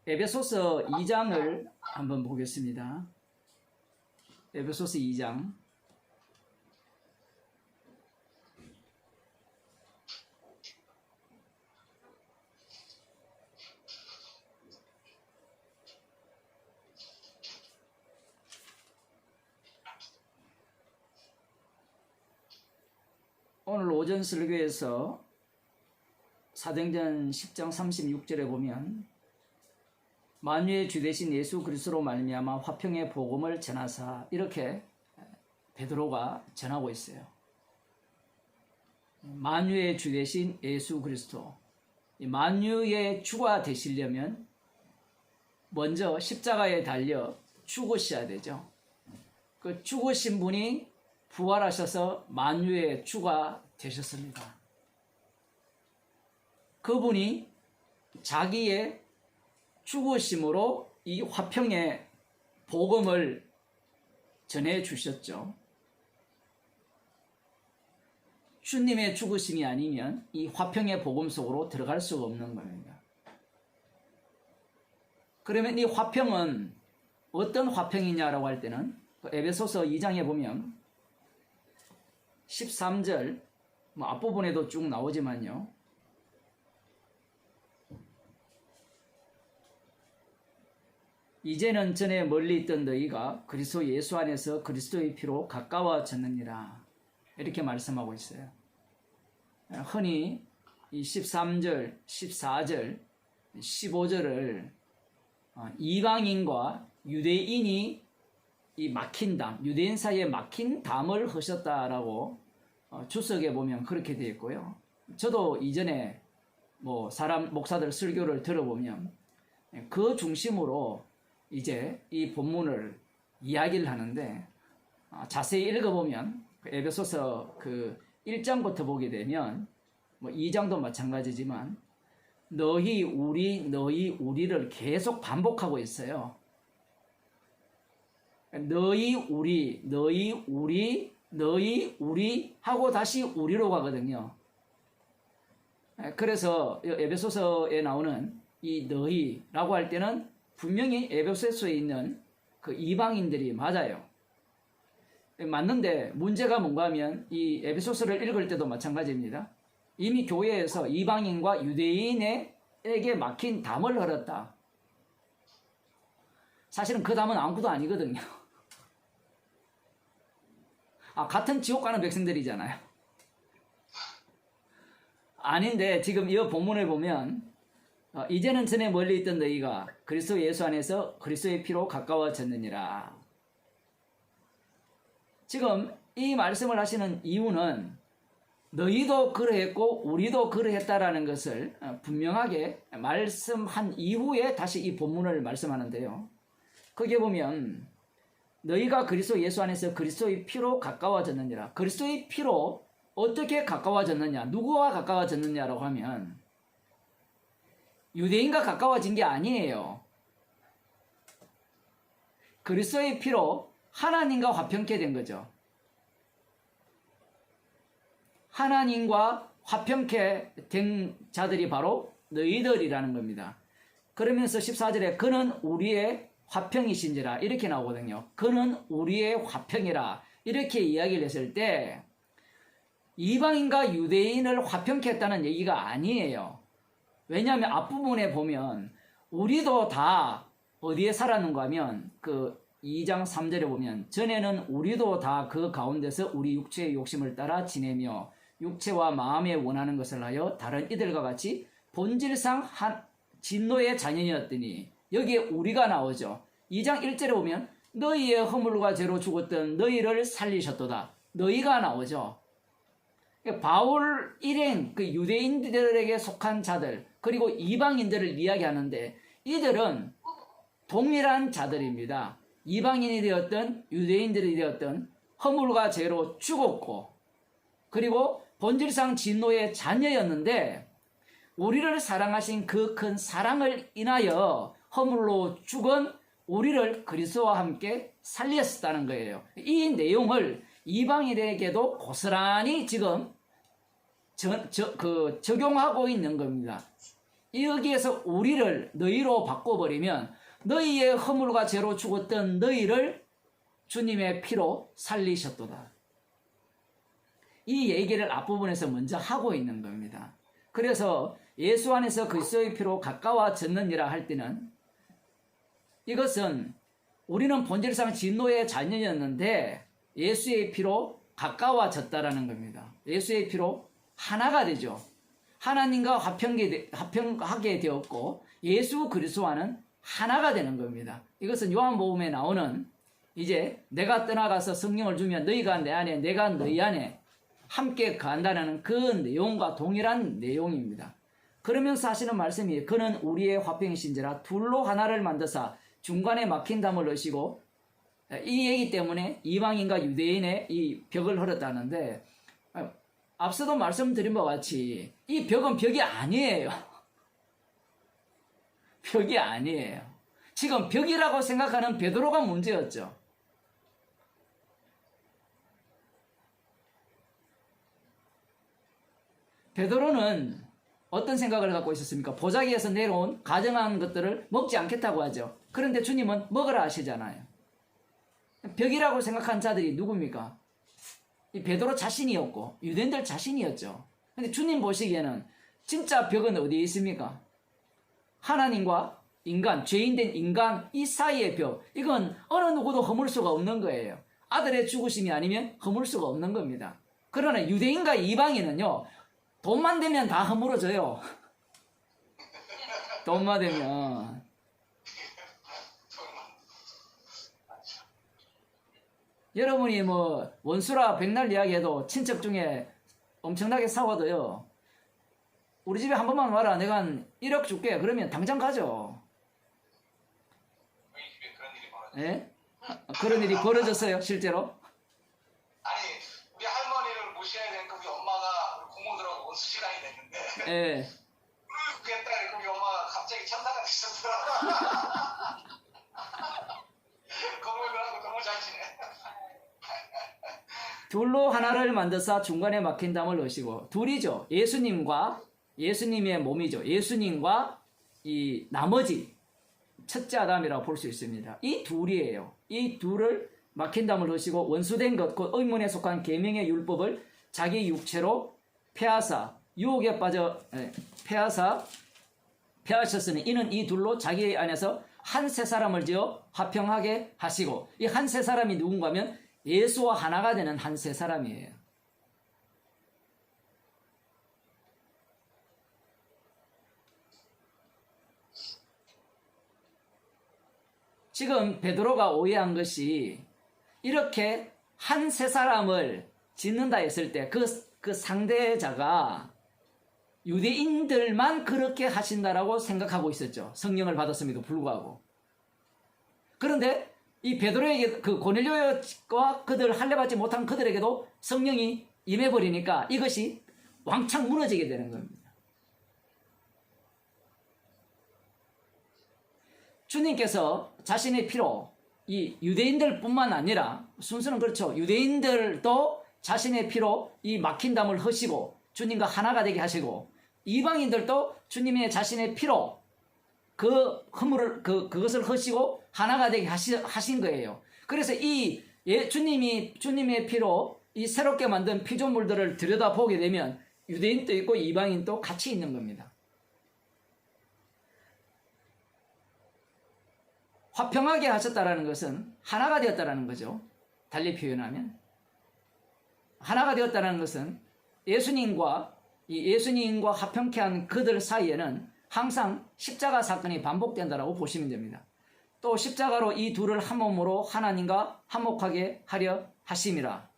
에베소서 2장을 한번 보겠습니다. 에베소서 2장. 오늘 오전 설교에서 사도행전 10장 36절에 보면 만유의 주 되신 예수 그리스도로 말미암아 화평의 복음을 전하사, 이렇게 베드로가 전하고 있어요. 만유의 주 되신 예수 그리스도, 만유의 주가 되시려면 먼저 십자가에 달려 죽으셔야 되죠. 그 죽으신 분이 부활하셔서 만유의 주가 되셨습니다. 그분이 자기의 죽으심으로 이 화평의 복음을 전해 주셨죠. 주님의 죽으심이 아니면 이 화평의 복음 속으로 들어갈 수가 없는 겁니다. 그러면 이 화평은 어떤 화평이냐라고 할 때는 에베소서 2장에 보면 13절, 앞부분에도 쭉 나오지만요. 이제는 전에 멀리 있던 너희가 그리스도 예수 안에서 그리스도의 피로 가까워졌느니라, 이렇게 말씀하고 있어요. 흔히 이 13절, 14절, 15절을 이방인과 유대인이 이 막힌 담, 유대인 사이에 막힌 담을 하셨다라고 주석에 보면 그렇게 되어 있고요. 저도 이전에 목사들 설교를 들어보면 그 중심으로 이제 이 본문을 이야기를 하는데, 자세히 읽어보면 에베소서 1장부터 보게 되면 2장도 마찬가지지만 너희 우리를 계속 반복하고 있어요. 너희 우리 하고 다시 우리로 가거든요. 그래서 에베소서에 나오는 이 너희라고 할 때는 분명히 에베소서에 있는 그 이방인들이 맞아요. 맞는데 문제가 뭔가 하면 이 에베소서를 읽을 때도 마찬가지입니다. 이미 교회에서 이방인과 유대인에게 막힌 담을 흘렀다. 사실은 그 담은 아무것도 아니거든요. 같은 지옥 가는 백성들이잖아요. 아닌데 지금 이 본문을 보면 이제는 전에 멀리 있던 너희가 그리스도 예수 안에서 그리스도의 피로 가까워졌느니라. 지금 이 말씀을 하시는 이유는 너희도 그러했고 우리도 그러했다라는 것을 분명하게 말씀한 이후에 다시 이 본문을 말씀하는데요. 거기에 보면 너희가 그리스도 예수 안에서 그리스도의 피로 가까워졌느니라. 그리스도의 피로 어떻게 가까워졌느냐, 누구와 가까워졌느냐라고 하면 유대인과 가까워진 게 아니에요. 그리스도의 피로 하나님과 화평케 된 거죠. 하나님과 화평케 된 자들이 바로 너희들이라는 겁니다. 그러면서 14절에 그는 우리의 화평이신지라, 이렇게 나오거든요. 그는 우리의 화평이라, 이렇게 이야기를 했을 때 이방인과 유대인을 화평케 했다는 얘기가 아니에요. 왜냐하면 앞부분에 보면 우리도 다 어디에 살았는가 하면 2장 3절에 보면 전에는 우리도 다 그 가운데서 우리 육체의 욕심을 따라 지내며 육체와 마음에 원하는 것을 하여 다른 이들과 같이 본질상 진노의 자녀였더니, 여기에 우리가 나오죠. 2장 1절에 보면 너희의 허물과 죄로 죽었던 너희를 살리셨도다, 너희가 나오죠. 바울 일행, 유대인들에게 속한 자들 그리고 이방인들을 이야기하는데 이들은 동일한 자들입니다. 이방인이 되었던 유대인들이 되었던 허물과 죄로 죽었고, 그리고 본질상 진노의 자녀였는데 우리를 사랑하신 그 큰 사랑을 인하여 허물로 죽은 우리를 그리스도와 함께 살렸다는 거예요. 이 내용을 이방인에게도 고스란히 지금 적용하고 있는 겁니다. 여기에서 우리를 너희로 바꿔버리면 너희의 허물과 죄로 죽었던 너희를 주님의 피로 살리셨도다. 이 얘기를 앞부분에서 먼저 하고 있는 겁니다. 그래서 예수 안에서 그리스도의 피로 가까워졌느니라 할 때는 이것은 우리는 본질상 진노의 자녀였는데 예수의 피로 가까워졌다라는 겁니다. 예수의 피로 하나가 되죠. 하나님과 화평하게 되었고 예수 그리스도와는 하나가 되는 겁니다. 이것은 요한복음에 나오는 이제 내가 떠나가서 성령을 주면 너희가 내 안에 내가 너희 안에 함께 거한다는 그 내용과 동일한 내용입니다. 그러면서 하시는 말씀이 그는 우리의 화평이신지라 둘로 하나를 만드사 중간에 막힌 담을 넣으시고 이 얘기 때문에 이방인과 유대인의 이 벽을 헐었다는데 앞서도 말씀드린 바와 같이 이 벽은 벽이 아니에요. 벽이 아니에요. 지금 벽이라고 생각하는 베드로가 문제였죠. 베드로는 어떤 생각을 갖고 있었습니까? 보자기에서 내려온 가정한 것들을 먹지 않겠다고 하죠. 그런데 주님은 먹으라 하시잖아요. 벽이라고 생각한 자들이 누굽니까? 이 베드로 자신이었고 유대인들 자신이었죠. 근데 주님 보시기에는 진짜 벽은 어디에 있습니까? 하나님과 인간, 죄인된 인간 이 사이의 벽. 이건 어느 누구도 허물 수가 없는 거예요. 아들의 죽으심이 아니면 허물 수가 없는 겁니다. 그러나 유대인과 이방인은요, 돈만 되면 다 허물어져요. 돈만 되면. 여러분이 뭐 원수라 백날 이야기해도 친척 중에 엄청나게 싸워도요, 우리 집에 한 번만 와라, 내가 한 1억 줄게, 그러면 당장 가죠. 예? 그런 일이 벌어졌어요, 실제로? 아니, 우리 할머니를 모셔야 되니까 우리 엄마가 우리 고모들하고 원수 시간이 됐는데, 예. 그랬다, 우리 엄마가 갑자기 천사가 되셨더라. 고모들하고 너무 잘 지내. 둘로 하나를 만드사 중간에 막힌 담을 넣으시고, 둘이죠. 예수님의 몸이죠. 예수님과 이 나머지 첫째 아담이라고 볼 수 있습니다. 이 둘이에요. 이 둘을 막힌 담을 넣으시고 원수된 것, 곧 의문에 속한 계명의 율법을 자기 육체로 폐하사 유혹에 빠져 폐하셨으니 이는 이 둘로 자기 안에서 한 세 사람을 지어 화평하게 하시고, 이 한 세 사람이 누군가 하면 예수와 하나가 되는 한 세 사람이에요. 지금 베드로가 오해한 것이 이렇게 한 세 사람을 짓는다 했을 때 그 상대자가 유대인들만 그렇게 하신다라고 생각하고 있었죠. 성령을 받았음에도 불구하고. 그런데 이 베드로에게 그 고넬료와 그들 할례받지 못한 그들에게도 성령이 임해버리니까 이것이 왕창 무너지게 되는 겁니다. 주님께서 자신의 피로 이 유대인들뿐만 아니라, 순서는 그렇죠, 유대인들도 자신의 피로 이 막힌 담을 허시고 주님과 하나가 되게 하시고, 이방인들도 주님의 자신의 피로 그 허물을 그것을 허시고 하나가 되게 하신 거예요. 그래서 이 주님의 피로 이 새롭게 만든 피조물들을 들여다보게 되면 유대인도 있고 이방인도 같이 있는 겁니다. 화평하게 하셨다라는 것은 하나가 되었다라는 거죠. 달리 표현하면 하나가 되었다는 것은 예수님과 화평케 한 그들 사이에는 항상 십자가 사건이 반복된다라고 보시면 됩니다. 또 십자가로 이 둘을 한 몸으로 하나님과 화목하게 하려 하심이라.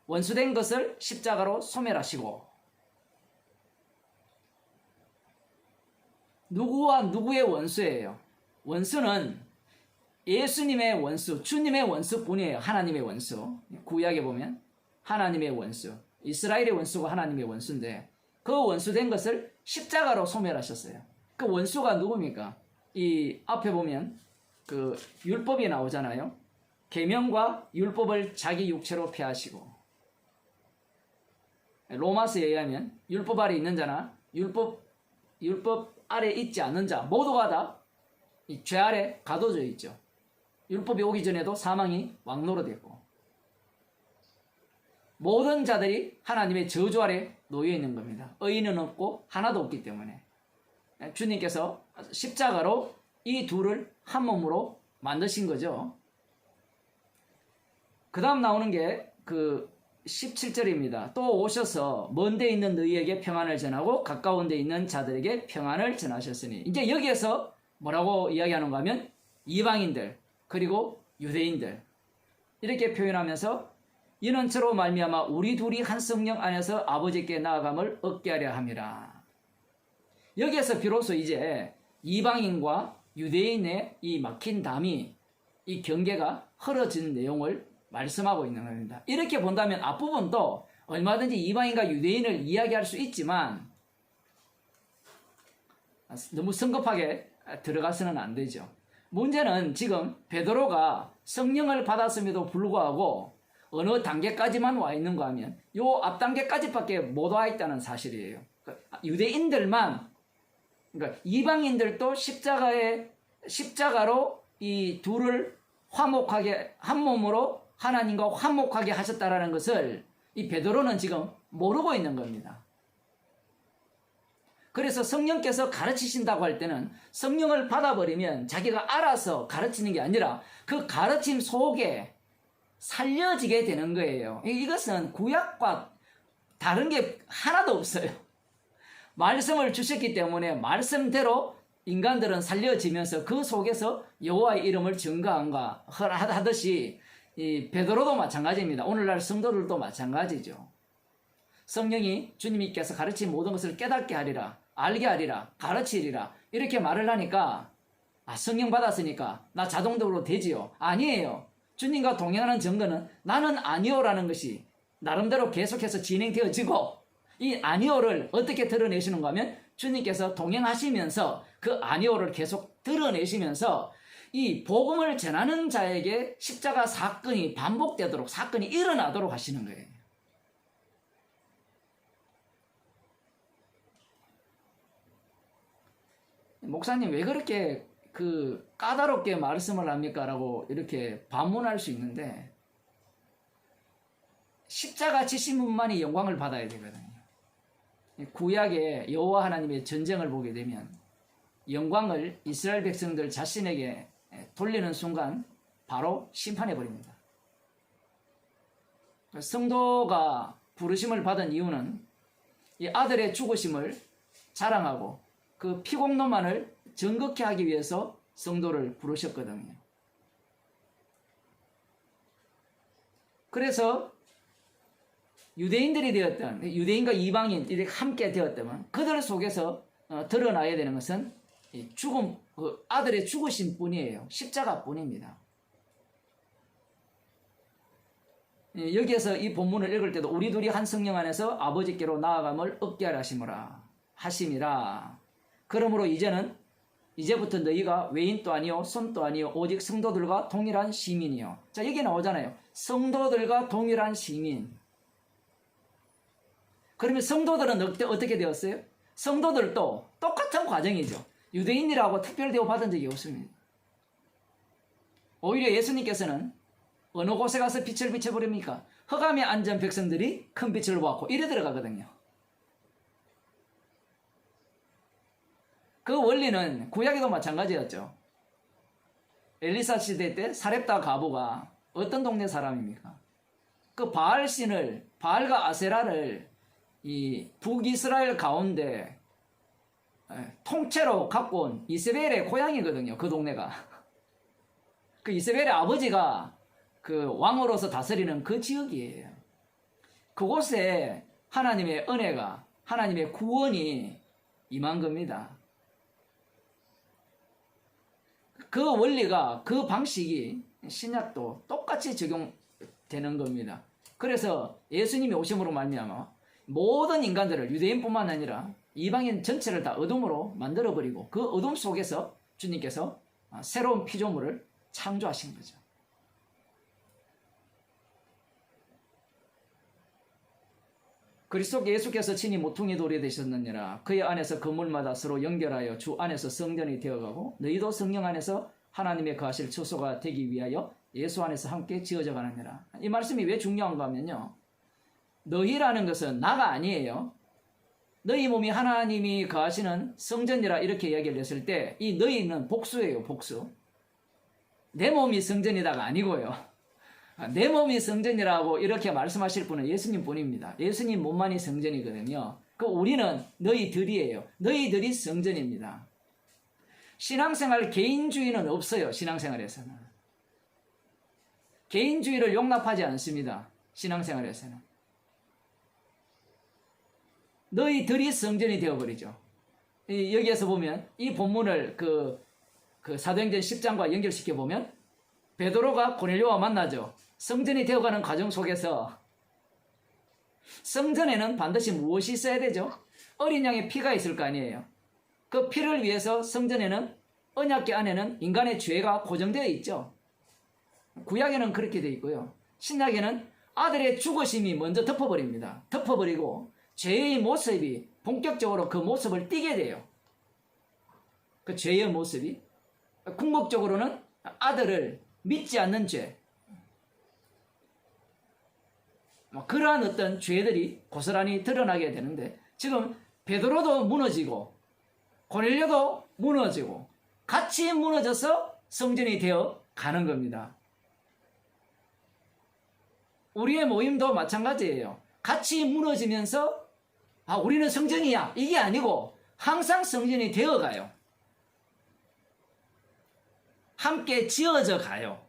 원수된 것을 십자가로 소멸하시고, 누구와 누구의 원수예요? 원수는 예수님의 원수, 주님의 원수뿐이에요. 하나님의 원수. 구약에 보면 하나님의 원수, 이스라엘의 원수가 하나님의 원수인데 그 원수된 것을 십자가로 소멸하셨어요. 그 원수가 누굽니까? 이 앞에 보면 그 율법이 나오잖아요. 계명과 율법을 자기 육체로 폐하시고, 로마서에 의하면 율법 아래 있는 자나 율법 율법 아래 있지 않는 자 모두가 다 이 죄 아래 가둬져 있죠. 율법이 오기 전에도 사망이 왕노릇했고 모든 자들이 하나님의 저주 아래 놓여 있는 겁니다. 의인은 없고 하나도 없기 때문에 주님께서 십자가로 이 둘을 한 몸으로 만드신 거죠. 그 다음 나오는 게 그 17절입니다. 또 오셔서 먼 데 있는 너희에게 평안을 전하고 가까운 데 있는 자들에게 평안을 전하셨으니, 이제 여기에서 뭐라고 이야기하는가 하면 이방인들 그리고 유대인들 이렇게 표현하면서 이는 저로 말미암아 우리 둘이 한 성령 안에서 아버지께 나아감을 얻게 하려 함이라. 여기에서 비로소 이제 이방인과 유대인의 이 막힌 담이 이 경계가 흐려진 내용을 말씀하고 있는 겁니다. 이렇게 본다면 앞부분도 얼마든지 이방인과 유대인을 이야기할 수 있지만 너무 성급하게 들어가서는 안 되죠. 문제는 지금 베드로가 성령을 받았음에도 불구하고 어느 단계까지만 와 있는가 하면 요 앞 단계까지밖에 못 와 있다는 사실이에요. 유대인들만, 그러니까 이방인들도 십자가로 이 둘을 화목하게 한 몸으로 하나님과 화목하게 하셨다라는 것을 이 베드로는 지금 모르고 있는 겁니다. 그래서 성령께서 가르치신다고 할 때는 성령을 받아버리면 자기가 알아서 가르치는 게 아니라 그 가르침 속에 살려지게 되는 거예요. 이것은 구약과 다른 게 하나도 없어요. 말씀을 주셨기 때문에 말씀대로 인간들은 살려지면서 그 속에서 여호와의 이름을 증거한가 하듯이 이 베드로도 마찬가지입니다. 오늘날 성도들도 마찬가지죠. 성령이 주님께서 가르친 모든 것을 깨닫게 하리라, 알게 하리라, 가르치리라 이렇게 말을 하니까 성령 받았으니까 나 자동적으로 되지요. 아니에요. 주님과 동행하는 증거는 나는 아니오라는 것이 나름대로 계속해서 진행되어지고, 이 아니오를 어떻게 드러내시는가 하면 주님께서 동행하시면서 그 아니오를 계속 드러내시면서 이 복음을 전하는 자에게 십자가 사건이 반복되도록, 사건이 일어나도록 하시는 거예요. 목사님 왜 그렇게 까다롭게 말씀을 합니까? 라고 이렇게 반문할 수 있는데, 십자가 지신 분만이 영광을 받아야 되거든요. 구약의 여호와 하나님의 전쟁을 보게 되면 영광을 이스라엘 백성들 자신에게 돌리는 순간 바로 심판해 버립니다. 성도가 부르심을 받은 이유는 이 아들의 죽으심을 자랑하고 그 피공로만을 정극케 하기 위해서 성도를 부르셨거든요. 그래서 유대인들이 되었던, 유대인과 이방인 이렇게 함께 되었다면 그들 속에서 드러나야 되는 것은 죽음, 아들의 죽으신 뿐이에요. 십자가 뿐입니다. 여기에서 이 본문을 읽을 때도 우리 둘이 한 성령 안에서 아버지께로 나아감을 얻게 하라 하심이라. 그러므로 이제부터 너희가 외인도 아니요 손도 아니요 오직 성도들과 동일한 시민이요. 자, 여기 나오잖아요. 성도들과 동일한 시민. 그러면 성도들은 어떻게 되었어요? 성도들도 똑같은 과정이죠. 유대인이라고 특별 대우 받은 적이 없습니다. 오히려 예수님께서는 어느 곳에 가서 빛을 비춰버립니까? 흑암에 앉은 백성들이 큰 빛을 보았고 이래 들어가거든요. 그 원리는 구약에도 마찬가지였죠. 엘리사 시대 때 사렙다 가부가 어떤 동네 사람입니까? 그 바알신을, 바알과 아세라를 이 북이스라엘 가운데 통째로 갖고 온 이세벨의 고향이거든요. 그 동네가. 그 이세벨의 아버지가 그 왕으로서 다스리는 그 지역이에요. 그곳에 하나님의 은혜가, 하나님의 구원이 임한 겁니다. 그 원리가, 그 방식이 신약도 똑같이 적용되는 겁니다. 그래서 예수님이 오심으로 말미암아 모든 인간들을, 유대인뿐만 아니라 이방인 전체를 다 어둠으로 만들어버리고 그 어둠 속에서 주님께서 새로운 피조물을 창조하신 거죠. 그리스도 예수께서 친히 모퉁이 돌이 되셨느니라. 그의 안에서 건물마다 서로 연결하여 주 안에서 성전이 되어가고 너희도 성령 안에서 하나님의 거하실 처소가 되기 위하여 예수 안에서 함께 지어져 가느니라. 이 말씀이 왜 중요한가 하면요, 너희라는 것은 나가 아니에요. 너희 몸이 하나님이 거하시는 성전이라 이렇게 이야기를 했을 때 이 너희는 복수예요. 복수. 내 몸이 성전이다가 아니고요, 내 몸이 성전이라고 이렇게 말씀하실 분은 예수님 뿐입니다. 예수님 몸만이 성전이거든요. 그 우리는 너희들이에요. 너희들이 성전입니다. 신앙생활 개인주의는 없어요. 신앙생활에서는 개인주의를 용납하지 않습니다. 신앙생활에서는 너희들이 성전이 되어버리죠. 여기에서 보면 이 본문을 그 사도행전 10장과 연결시켜 보면 베드로가 고넬료와 만나죠. 성전이 되어가는 과정 속에서 성전에는 반드시 무엇이 있어야 되죠? 어린 양의 피가 있을 거 아니에요. 그 피를 위해서 성전에는, 언약궤 안에는 인간의 죄가 고정되어 있죠. 구약에는 그렇게 되어 있고요. 신약에는 아들의 죽으심이 먼저 덮어버립니다. 덮어버리고 죄의 모습이 본격적으로 그 모습을 띠게 돼요. 그 죄의 모습이 궁극적으로는 아들을 믿지 않는 죄, 그러한 어떤 죄들이 고스란히 드러나게 되는데, 지금 베드로도 무너지고 고넬료도 무너지고 같이 무너져서 성전이 되어 가는 겁니다. 우리의 모임도 마찬가지예요. 같이 무너지면서 우리는 성전이야 이게 아니고 항상 성전이 되어 가요. 함께 지어져 가요.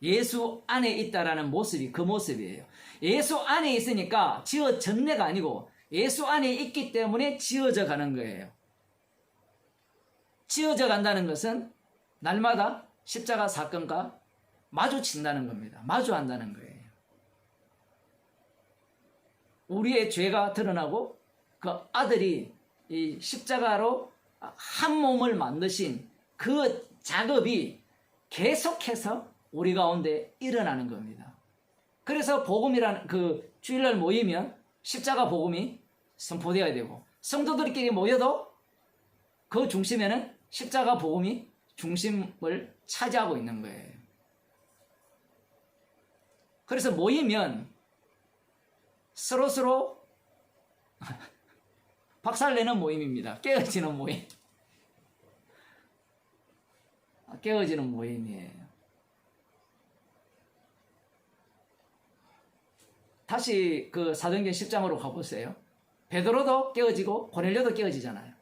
예수 안에 있다라는 모습이 그 모습이에요. 예수 안에 있으니까 지어졌네가 아니고 예수 안에 있기 때문에 지어져 가는 거예요. 지어져 간다는 것은 날마다 십자가 사건과 마주친다는 겁니다. 마주한다는 거예요. 우리의 죄가 드러나고 그 아들이 이 십자가로 한 몸을 만드신 그 작업이 계속해서 우리 가운데 일어나는 겁니다. 그래서 복음이라는 그 주일날 모이면 십자가 복음이 선포되어야 되고, 성도들끼리 모여도 그 중심에는 십자가 복음이 중심을 차지하고 있는 거예요. 그래서 모이면 서로서로 박살내는 모임입니다. 깨어지는 모임. 깨어지는 모임이에요. 다시 그 사도행전 10장으로 가보세요. 베드로도 깨어지고 고넬료도 깨어지잖아요.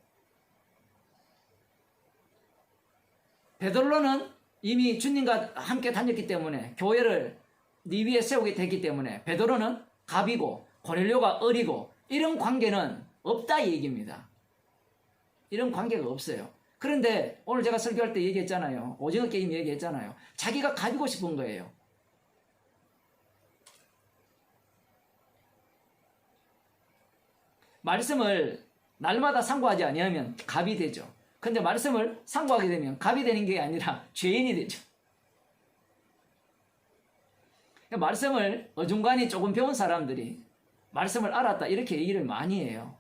베드로는 이미 주님과 함께 다녔기 때문에 교회를 네 위에 세우게 됐기 때문에 베드로는 갑이고 고넬료가 어리고 이런 관계는 없다 이 얘기입니다. 이런 관계가 없어요. 그런데 오늘 제가 설교할 때 얘기했잖아요. 오징어 게임 얘기했잖아요. 자기가 가지고 싶은 거예요. 말씀을 날마다 상고하지 아니하면 갑이 되죠. 근데 말씀을 상고하게 되면 갑이 되는 게 아니라 죄인이 되죠. 말씀을 어중간히 조금 배운 사람들이 말씀을 알았다 이렇게 얘기를 많이 해요.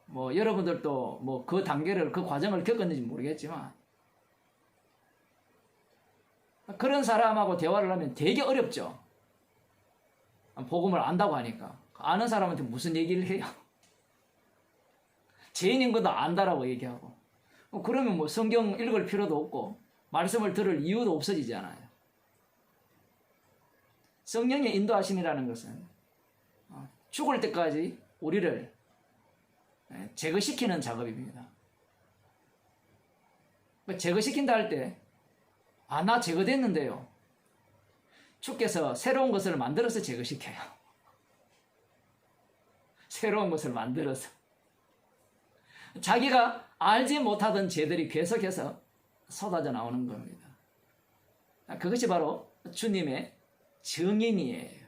뭐 여러분들도 뭐 그 단계를, 그 과정을 겪었는지 모르겠지만 그런 사람하고 대화를 하면 되게 어렵죠. 복음을 안다고 하니까 아는 사람한테 무슨 얘기를 해요? 죄인인 것도 안다라고 얘기하고, 그러면 뭐 성경 읽을 필요도 없고 말씀을 들을 이유도 없어지잖아요. 성령의 인도하심이라는 것은 죽을 때까지 우리를 제거시키는 작업입니다. 제거시킨다 할 때, 나 제거됐는데요. 주께서 새로운 것을 만들어서 제거시켜요. 새로운 것을 만들어서. 자기가 알지 못하던 죄들이 계속해서 쏟아져 나오는 겁니다. 그것이 바로 주님의 증인이에요.